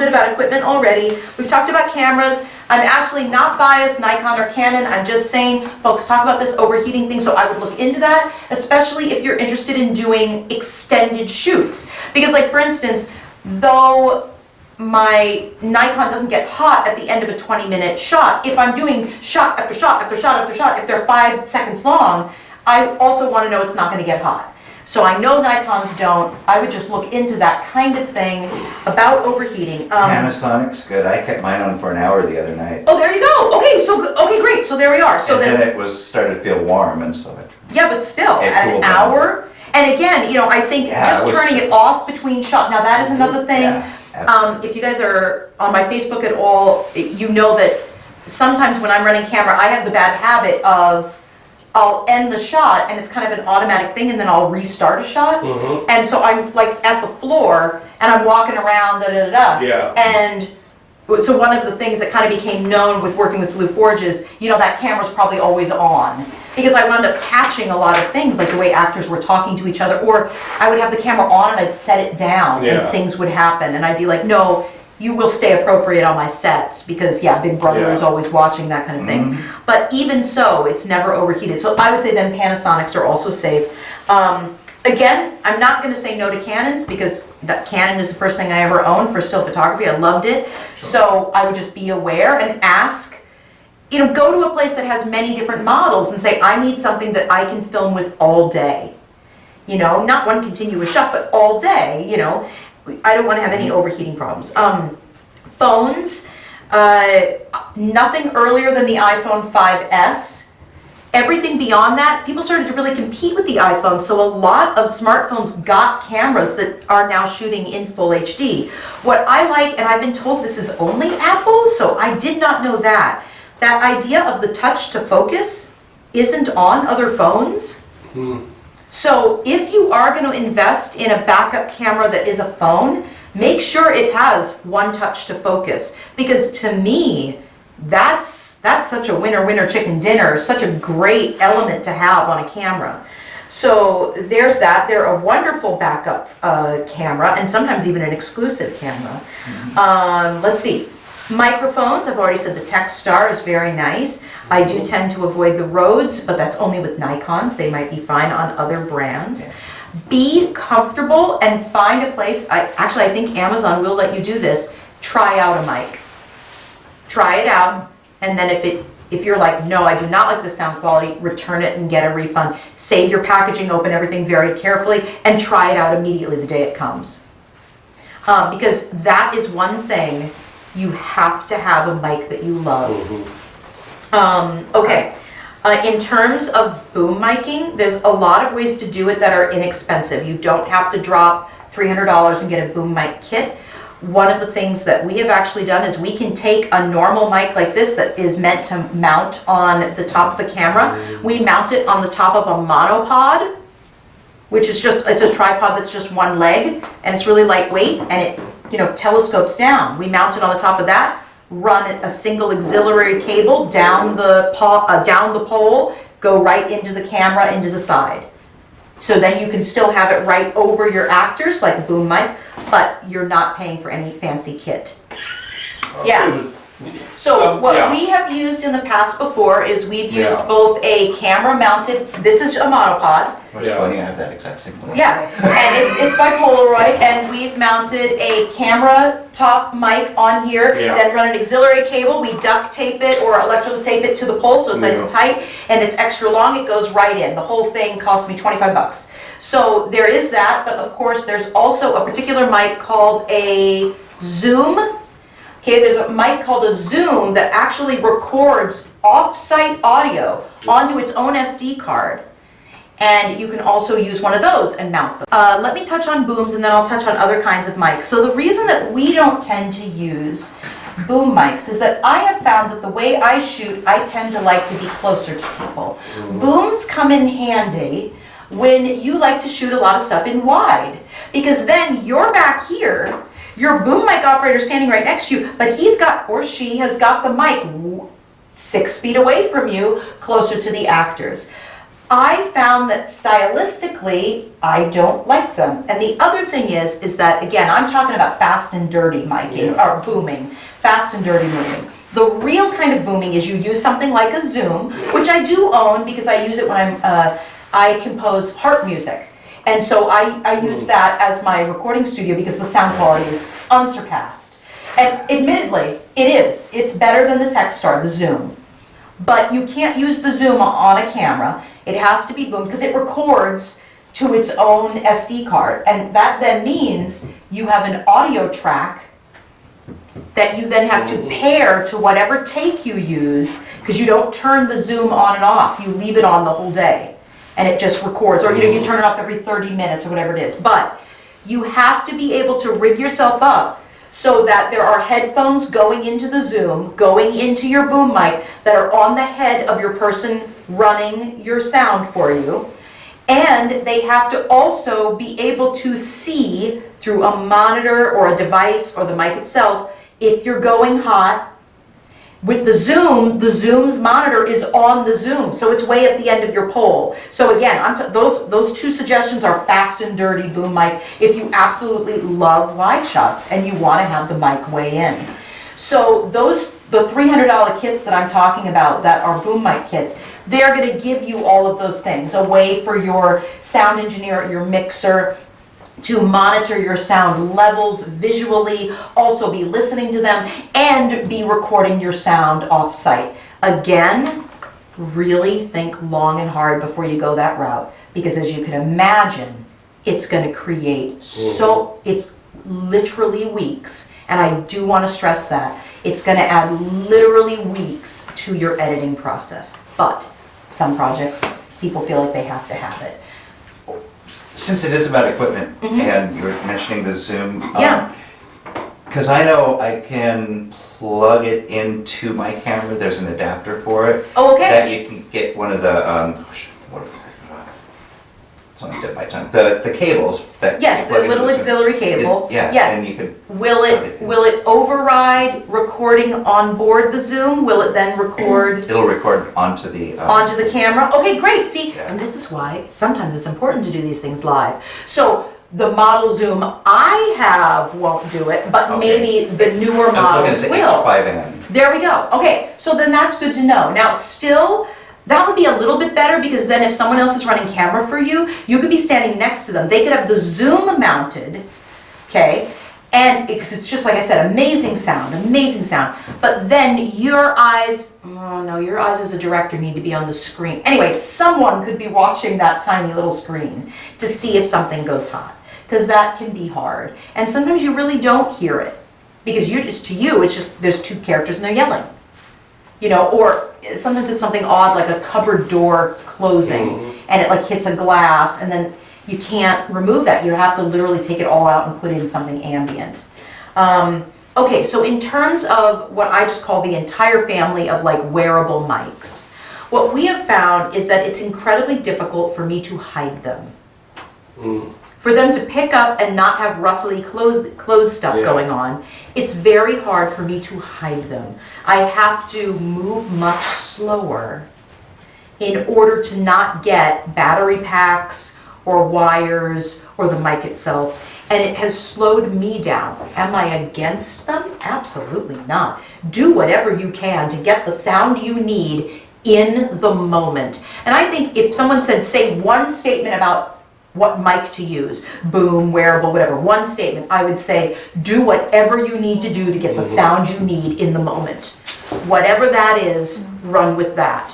bit about equipment already. We've talked about cameras. I'm actually not biased, Nikon or Canon. I'm just saying, folks talk about this overheating thing, so I would look into that, especially if you're interested in doing extended shoots. Because like, for instance, though my Nikon doesn't get hot at the end of a 20-minute shot, if I'm doing shot after shot after shot after shot, if they're 5 seconds long, I also want to know it's not going to get hot. So I know Nikons don't. I would just look into that kind of thing about overheating. Panasonic's good. I kept mine on for an hour the other night. Oh, there you go. Okay, so okay, great. So there we are. So and then it was started to feel warm, and so it. Yeah, but still, at an hour. And again, you know, I think just turning it off between shots. Now that is another thing. Yeah, if you guys are on my Facebook at all, you know that sometimes when I'm running camera, I have the bad habit of I'll end the shot and it's kind of an automatic thing, and then I'll restart a shot. And so I'm like at the floor and I'm walking around, Yeah. And so one of the things that kind of became known with working with Blue Forge is, you know, that camera's probably always on. Because I wound up catching a lot of things, like the way actors were talking to each other, or I would have the camera on and I'd set it down and things would happen. And I'd be like, no, you will stay appropriate on my sets, because Big Brother is always watching, that kind of thing. But even so, it's never overheated. So I would say then Panasonics are also safe. Again, I'm not going to say no to Canons, because that Canon is the first thing I ever owned for still photography. I loved it. So I would just be aware and ask, you know, go to a place that has many different models and say, I need something that I can film with all day. You know, not one continuous shot, but all day, you know. I don't want to have any overheating problems. Phones, nothing earlier than the iPhone 5S. Everything beyond that, people started to really compete with the iPhone, so a lot of smartphones got cameras that are now shooting in full HD. What I like, and I've been told this is only Apple, so I did not know that idea of the touch to focus isn't on other phones. So if you are going to invest in a backup camera that is a phone, make sure it has one touch to focus. Because to me, that's such a winner chicken dinner, such a great element to have on a camera. So there's that. They're a wonderful backup camera, and sometimes even an exclusive camera. Let's see. Microphones, I've already said the Techstar is very nice. I do tend to avoid the Rhodes, but that's only with Nikons. They might be fine on other brands. Be comfortable and find a place. I think Amazon will let you do this. Try out a mic. Try it out, and then if you're like, no, I do not like the sound quality, return it and get a refund. Save your packaging, open everything very carefully, and try it out immediately the day it comes. Because that is one thing. You have to have a mic that you love. Okay, in terms of boom miking, there's a lot of ways to do it that are inexpensive. You don't have to drop $300 and get a boom mic kit. One of the things that we have actually done is we can take a normal mic like this that is meant to mount on the top of the camera. We mount it on the top of a monopod, which is it's a tripod that's just one leg, and it's really lightweight, and it telescopes down. We mount it on the top of that, run a single auxiliary cable down the pole, go right into the camera, into the side. So then you can still have it right over your actors, like a boom mic, but you're not paying for any fancy kit. Yeah. So what we have used in the past before is we've used both a camera mounted, this is a monopod. It's funny, I have that exact same one. Yeah, and it's by Polaroid, and we've mounted a camera top mic on here, then run an auxiliary cable, we duct tape it or electrical tape it to the pole so it's nice and tight, and it's extra long, it goes right in. The whole thing cost me 25 bucks. So there is that, but of course there's also a particular mic called a Zoom. Okay, there's a mic called a Zoom that actually records off-site audio onto its own SD card. And you can also use one of those and mount them. Let me touch on booms, and then I'll touch on other kinds of mics. So the reason that we don't tend to use boom mics is that I have found that the way I shoot, I tend to like to be closer to people. Booms come in handy when you like to shoot a lot of stuff in wide, because then you're back here, your boom mic operator standing right next to you, but he's got, or she has got the mic 6 feet away from you, closer to the actors. I found that stylistically, I don't like them. And the other thing is that, again, I'm talking about fast and dirty miking, or booming, fast and dirty booming. The real kind of booming is you use something like a Zoom, which I do own because I use it when I compose harp music. And so I use that as my recording studio because the sound quality is unsurpassed. And admittedly, it is. It's better than the Techstar, the Zoom. But you can't use the Zoom on a camera. It has to be boomed because it records to its own SD card. And that then means you have an audio track that you then have to pair to whatever take you use, because you don't turn the Zoom on and off. You leave it on the whole day and it just records, or you turn it off every 30 minutes or whatever it is. But you have to be able to rig yourself up so that there are headphones going into the Zoom, going into your boom mic that are on the head of your person running your sound for you. And they have to also be able to see through a monitor or a device or the mic itself if you're going hot. With the Zoom, the Zoom's monitor is on the Zoom, so it's way at the end of your pole. So again, those two suggestions are fast and dirty boom mic if you absolutely love wide shots and you want to have the mic way in. So the $300 kits that I'm talking about that are boom mic kits, they're going to give you all of those things. A way for your sound engineer, your mixer, to monitor your sound levels visually, also be listening to them, and be recording your sound off-site. Again, really think long and hard before you go that route, because as you can imagine, it's going to create it's literally weeks, and I do want to stress that. It's going to add literally weeks to your editing process, but some projects, people feel like they have to have it. Since it is about equipment, and you're mentioning the Zoom, Yeah. because I know I can plug it into my camera. There's an adapter for it. Oh, okay. That you can get one of the something did my tongue. The cables that Yes, the plug into little Zoom. auxiliary cable. Yeah, Yes. and you could. Will it override recording on board the Zoom? Will it then record It'll record onto the camera? Okay, great. See, Yeah. and this is why sometimes it's important to do these things live. So the model Zoom I have won't do it, but Okay. maybe the newer I was looking models at the will. H5N. There we go. Okay, so then that's good to know. Now still, that would be a little bit better because then if someone else is running camera for you, you could be standing next to them. They could have the Zoom mounted, okay? And because it's just like I said, amazing sound. But then your eyes, oh no, your eyes as a director need to be on the screen. Anyway, someone could be watching that tiny little screen to see if something goes hot, because that can be hard. And sometimes you really don't hear it because to you, it's just, there's two characters and they're yelling. You know, or sometimes it's something odd like a cupboard door closing and it like hits a glass and then you can't remove that. You have to literally take it all out and put in something ambient. Okay, so in terms of what I just call the entire family of like wearable mics, what we have found is that it's incredibly difficult for me to hide them. For them to pick up and not have rustly clothes stuff going on, it's very hard for me to hide them. I have to move much slower in order to not get battery packs or wires or the mic itself, and it has slowed me down. Am I against them? Absolutely not. Do whatever you can to get the sound you need in the moment. And I think if someone said, say one statement about what mic to use, boom, wearable, whatever, one statement, I would say, do whatever you need to do to get the sound you need in the moment. Whatever that is, run with that.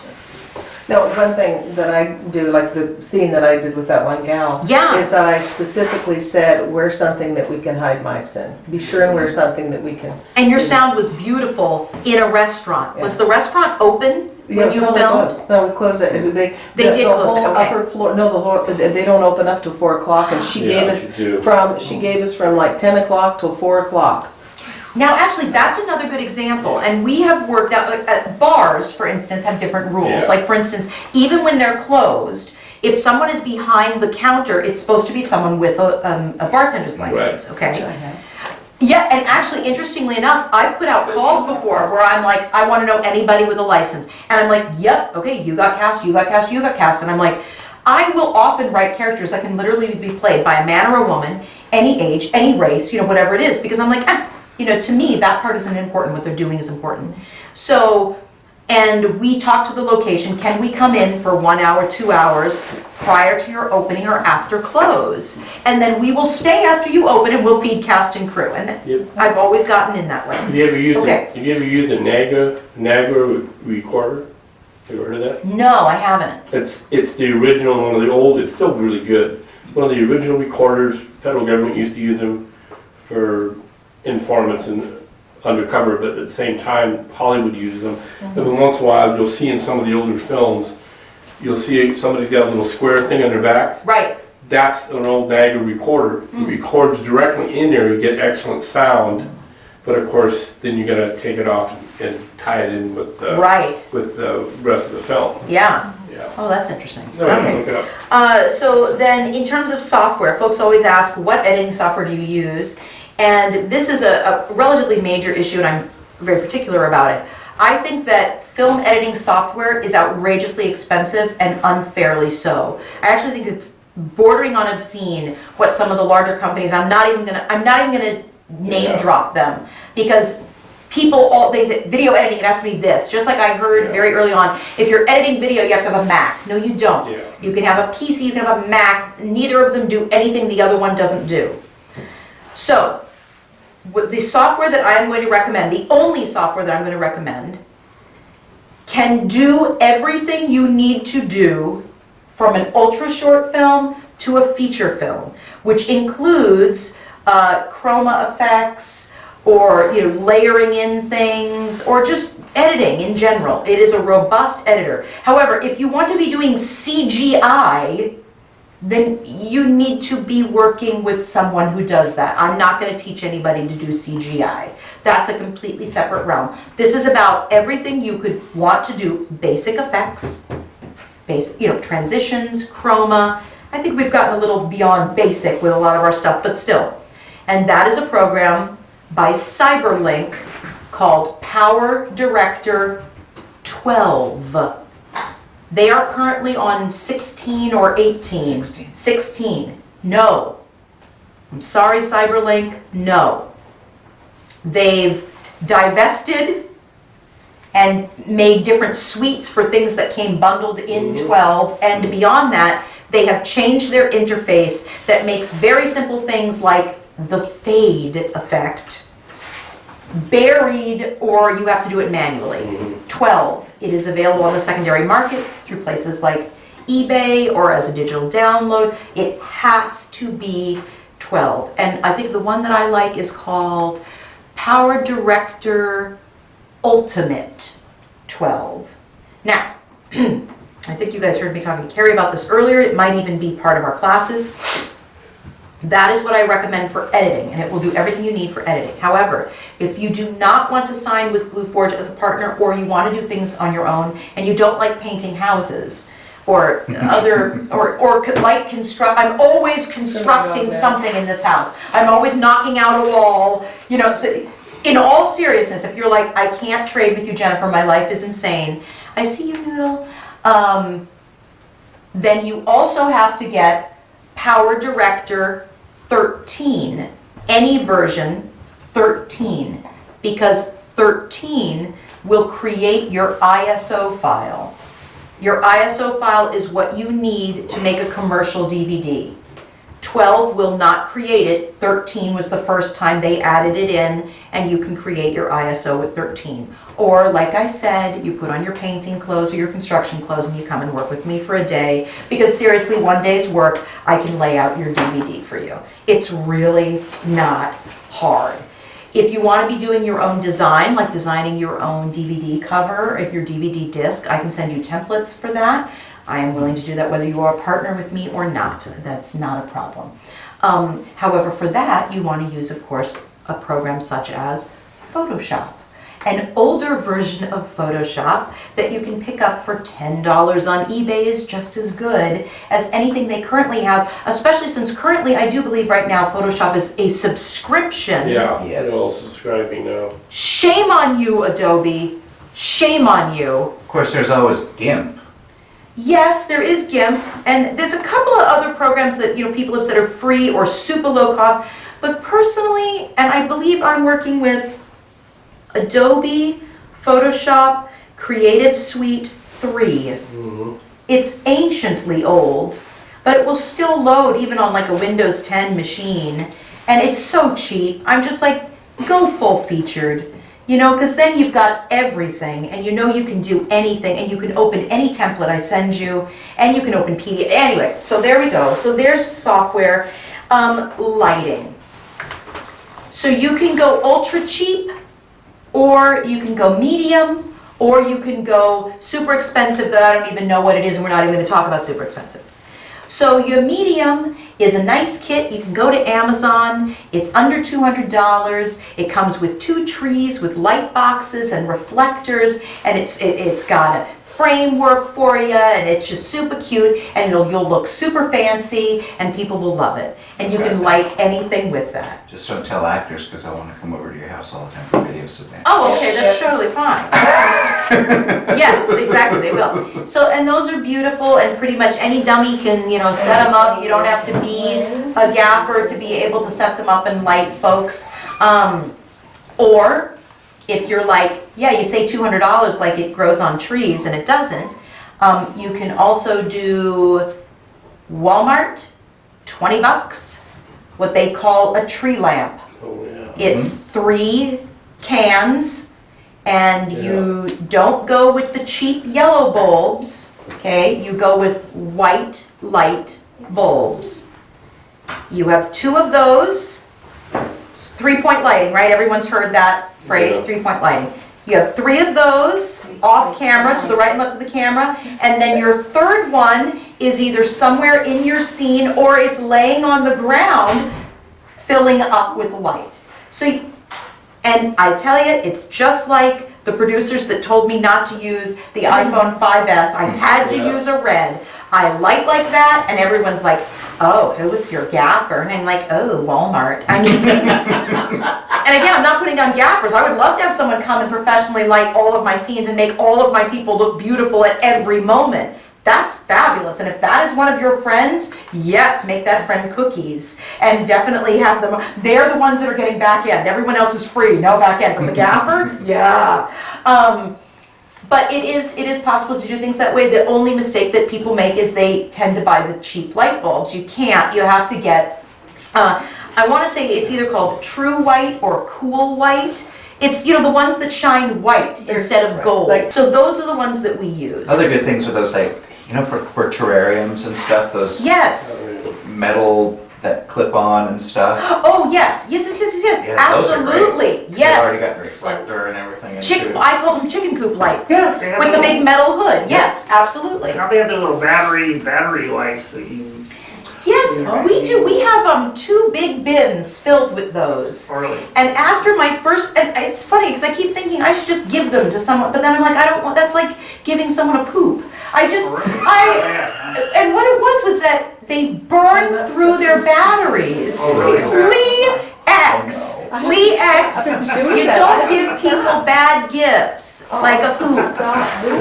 Now, one thing that I do, like the scene that I did with that one gal, Yeah. is that I specifically said, wear something that we can hide mics in. Be sure and wear something that we can. And your sound was beautiful in a restaurant. Was the restaurant open when you filmed? No, we closed it. They did the close it, whole okay. upper floor. No, the whole. They don't open up till 4 o'clock, and she gave us from like 10 o'clock till 4 o'clock. Now, actually, that's another good example, and we have worked out, bars, for instance, have different rules. Yeah. Like, for instance, even when they're closed, if someone is behind the counter, it's supposed to be someone with a bartender's license, Which I okay? have. Yeah, and actually, interestingly enough, I've put out calls before where I'm like, I want to know anybody with a license. And I'm like, yep, okay, you got cast, you got cast, you got cast. And I'm like, I will often write characters that can literally be played by a man or a woman, any age, any race, whatever it is. Because I'm like, to me, that part isn't important. What they're doing is important. So, and we talk to the location, can we come in for 1 hour, 2 hours prior to your opening or after close? And then we will stay after you open and we'll feed cast and crew. And Yep. I've always gotten in that way. Have you ever used Okay. Have you ever used a Nagra recorder? Have you ever heard of that? No, I haven't. It's the original, one of the old, it's still really good. One of the original recorders, federal government used to use them for informants and undercover, but at the same time, Hollywood uses them. And then once in a while, you'll see in some of the older films, you'll see somebody's got a little square thing on their back. Right. That's an old Nagra recorder. It records directly in there, you get excellent sound. But of course, then you gotta take it off and tie it in with Right. with the rest of the film. Yeah. Yeah. Oh, that's interesting. No, Okay. look it up. So then in terms of software, folks always ask, what editing software do you use? And this is a relatively major issue, and I'm very particular about it. I think that film editing software is outrageously expensive and unfairly so. I actually think it's bordering on obscene what some of the larger companies, I'm not even gonna name drop them, because people they say video editing, it has to be this. Just like I heard very early on, if you're editing video, you have to have a Mac. No, you don't. Yeah. You can have a PC, you can have a Mac. Neither of them do anything the other one doesn't do. So, with the software that I'm going to recommend, the only software that I'm going to recommend, can do everything you need to do from an ultra short film to a feature film, which includes chroma effects, or layering in things, or just editing in general. It is a robust editor. However, if you want to be doing CGI, then you need to be working with someone who does that. I'm not going to teach anybody to do CGI. That's a completely separate realm. This is about everything you could want to do, basic effects, transitions, chroma. I think we've gotten a little beyond basic with a lot of our stuff, but still. And that is a program by Cyberlink called Power Director 12. They are currently on 16 or 18. 16. No. I'm sorry, Cyberlink, no. They've divested and made different suites for things that came bundled in 12, and beyond that, they have changed their interface that makes very simple things like the fade effect buried, or you have to do it manually. 12, it is available on the secondary market through places like eBay or as a digital download. It has to be 12. And I think the one that I like is called Power Director Ultimate 12. Now, I think you guys heard me talking to Carrie about this earlier. It might even be part of our classes. That is what I recommend for editing, and it will do everything you need for editing. However, if you do not want to sign with GlueForge as a partner, or you want to do things on your own, and you don't like painting houses, or other, or like I'm always constructing something in this house. I'm always knocking out a wall, so in all seriousness, if you're like, I can't trade with you, Jennifer, my life is insane. I see you, Noodle. Then you also have to get Power Director 13, any version 13, because 13 will create your ISO file. Your ISO file is what you need to make a commercial DVD. 12 will not create it. 13 was the first time they added it in, and you can create your ISO with 13. Or, like I said, you put on your painting clothes or your construction clothes and you come and work with me for a day, because seriously, one day's work, I can lay out your DVD for you. It's really not hard. If you want to be doing your own design, like designing your own DVD cover, if your DVD disc, I can send you templates for that. I am willing to do that whether you are a partner with me or not. That's not a problem. However, for that, you want to use, of course, a program such as Photoshop. an older version of Photoshop that you can pick up for $10 on eBay is just as good as anything they currently have, especially since currently, I do believe right now, Photoshop is a subscription. Yeah, Yes. they're all subscribing now. Shame on you, Adobe. Shame on you. Of course, there's always GIMP. Yes, there is GIMP, and there's a couple of other programs that, people have said are free or super low cost, but personally, and I believe I'm working with Adobe Photoshop Creative Suite 3. It's anciently old, but it will still load even on like a Windows 10 machine, and it's so cheap. I'm just like, go full featured, because then you've got everything, and you can do anything, and you can open any template I send you, and you can open PDF. Anyway, so there we go. So there's software. Lighting. So you can go ultra cheap, or you can go medium, or you can go super expensive that I don't even know what it is, and we're not even going to talk about super expensive. So your medium is a nice kit. You can go to Amazon. It's under $200. It comes with 2 trees with light boxes and reflectors, and it's got a framework for you, and it's just super cute, and you'll look super fancy, and people will love it. And you can light anything with that. Just don't tell actors, because I want to come over to your house all the time for videos of that. Oh, okay, that's totally fine. Yes, exactly, they will. So, and those are beautiful, and pretty much any dummy can, set them up. You don't have to be a gaffer to be able to set them up and light folks. Or, if you're like, yeah, you say $200 like it grows on trees, and it doesn't, you can also do Walmart, $20, what they call a tree lamp. Oh, yeah. It's 3 cans, and you don't go with the cheap yellow bulbs, okay? You go with white light bulbs. You have 2 of those. 3-point lighting, right? Everyone's heard that phrase, Yeah. 3-point lighting. You have 3 of those off camera, to the right and left of the camera, and then your third one is either somewhere in your scene or it's laying on the ground, filling up with light. So, and I tell you, it's just like the producers that told me not to use the iPhone 5S. I had to use a red. I light like that, and everyone's like, oh, who is your gaffer? And I'm like, oh, Walmart. I mean, and again, I'm not putting down gaffers. I would love to have someone come and professionally light all of my scenes and make all of my people look beautiful at every moment. That's fabulous. And if that is one of your friends, yes, make that friend cookies. And definitely have them, they're the ones that are getting back end. Everyone else is free, no back end. But the gaffer, yeah. But it is possible to do things that way. The only mistake that people make is they tend to buy the cheap light bulbs. You can't. You have to get, I want to say it's either called true white or cool white. It's, the ones that shine white instead of gold. So those are the ones that we use. Other good things are those, like, for terrariums and stuff, those Yes. metal that clip on and stuff. Oh, yes. Yes. Yeah, those are great. Absolutely. They've Yes. already got the reflector and everything. I call them chicken coop lights. Yeah. With the big metal hood. Yes, absolutely. Now they have the little battery lights that you. Yes, we do. We have 2 big bins filled with those. Really? And after my first, and it's funny because I keep thinking I should just give them to someone, but then I'm like, I don't want, that's like giving someone a poop. And what it was that they burn through their batteries. Oh, really? Lee X. Oh, Lee X. You don't give people bad gifts. Like a poop.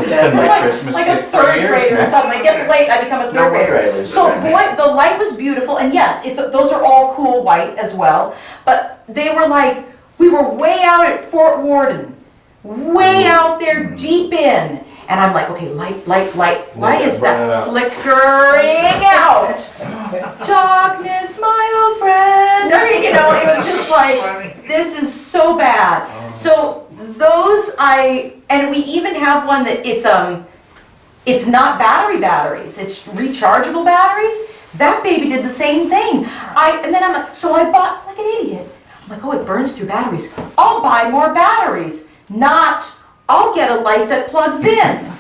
It's been my Christmas Like a gift for 3rd years grader or now. something. It gets late, I become a 3rd No wonder grader. I lose So the boy, the light was beautiful, and yes, those are all cool white as well. But they were like, we were way out at Fort Worden, way out there deep in. And I'm like, okay, light. Why is that flickering out? Darkness, my old friend. I mean, it was just like, this is so bad. So those and we even have one that it's not batteries, it's rechargeable batteries. That baby did the same thing. So I bought, like an idiot. I'm like, oh, it burns through batteries. I'll buy more batteries. Not, I'll get a light that plugs in.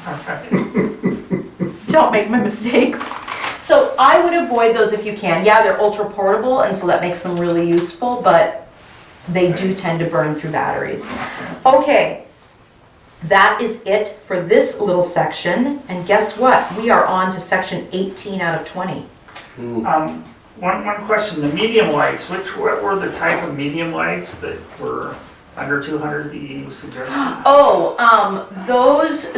Don't make my mistakes. So I would avoid those if you can. Yeah, they're ultra portable, and so that makes them really useful, but they do tend to burn through batteries. Okay, That is it for this little section. And guess what? We are on to section 18 out of 20. One question, the medium lights, what were the type of medium lights that were under 200 that you suggested? Oh,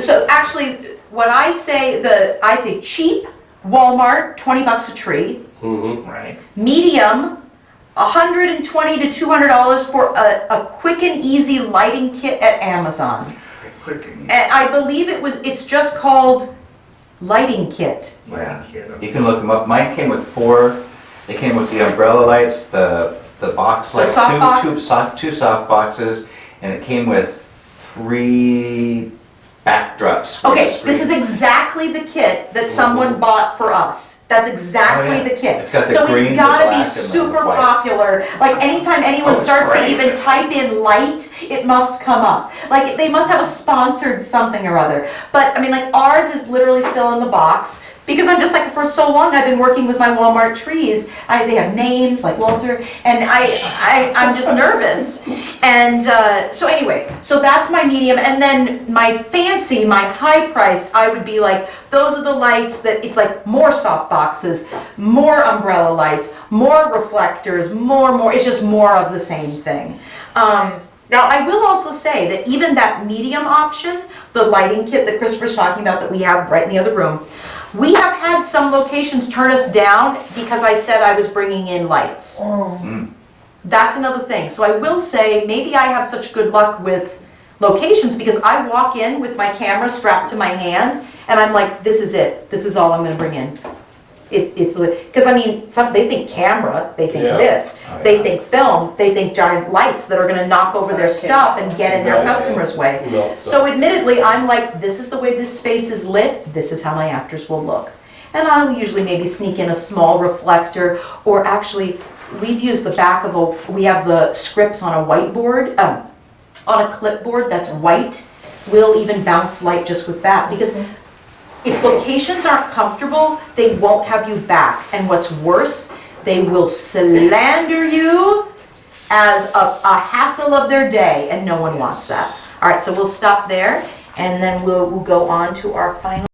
so actually, what I say cheap, Walmart, 20 bucks a tree. Right. Medium, $120 to $200 for a quick and easy lighting kit at Amazon. And I believe it's just called lighting kit. Yeah, you can look them up. Mine came with 4. They came with the umbrella lights, the box The light, soft two soft boxes, and it came with 3 backdrops. For Okay, the screen. this is exactly the kit that someone bought for us. That's exactly Oh, yeah. the kit. It's got the So green, it's the gotta black, be and the super white. popular. Like anytime anyone it's starts to great. even type in light, it must come up. Like they must have a sponsored something or other. But I mean, like ours is literally still in the box. Because I'm just like, for so long I've been working with my Walmart trees. They have names like Walter, and I'm just nervous. And so anyway, so that's my medium. And then my fancy, my high priced, I would be like, those are the lights that it's like more soft boxes, more umbrella lights, more reflectors, more, it's just more of the same thing. Now, I will also say that even that medium option, the lighting kit that Christopher's talking about that we have right in the other room, we have had some locations turn us down because I said I was bringing in lights. That's another thing. So I will say, maybe I have such good luck with locations because I walk in with my camera strapped to my hand and I'm like, this is it. This is all I'm gonna bring in. It's because I mean, they think camera, they think this, they think film, they think giant lights that are gonna knock over their stuff and get in their customer's way. So admittedly, I'm like, this is the way this space is lit, this is how my actors will look. And I'll usually maybe sneak in a small reflector, or actually, we've used the back of we have the scripts on a whiteboard, on a clipboard that's white. We'll even bounce light just with that, because if locations aren't comfortable, they won't have you back. And what's worse, they will slander you as a hassle of their day, and no one wants that. All right, so we'll stop there, and then we'll go on to our final.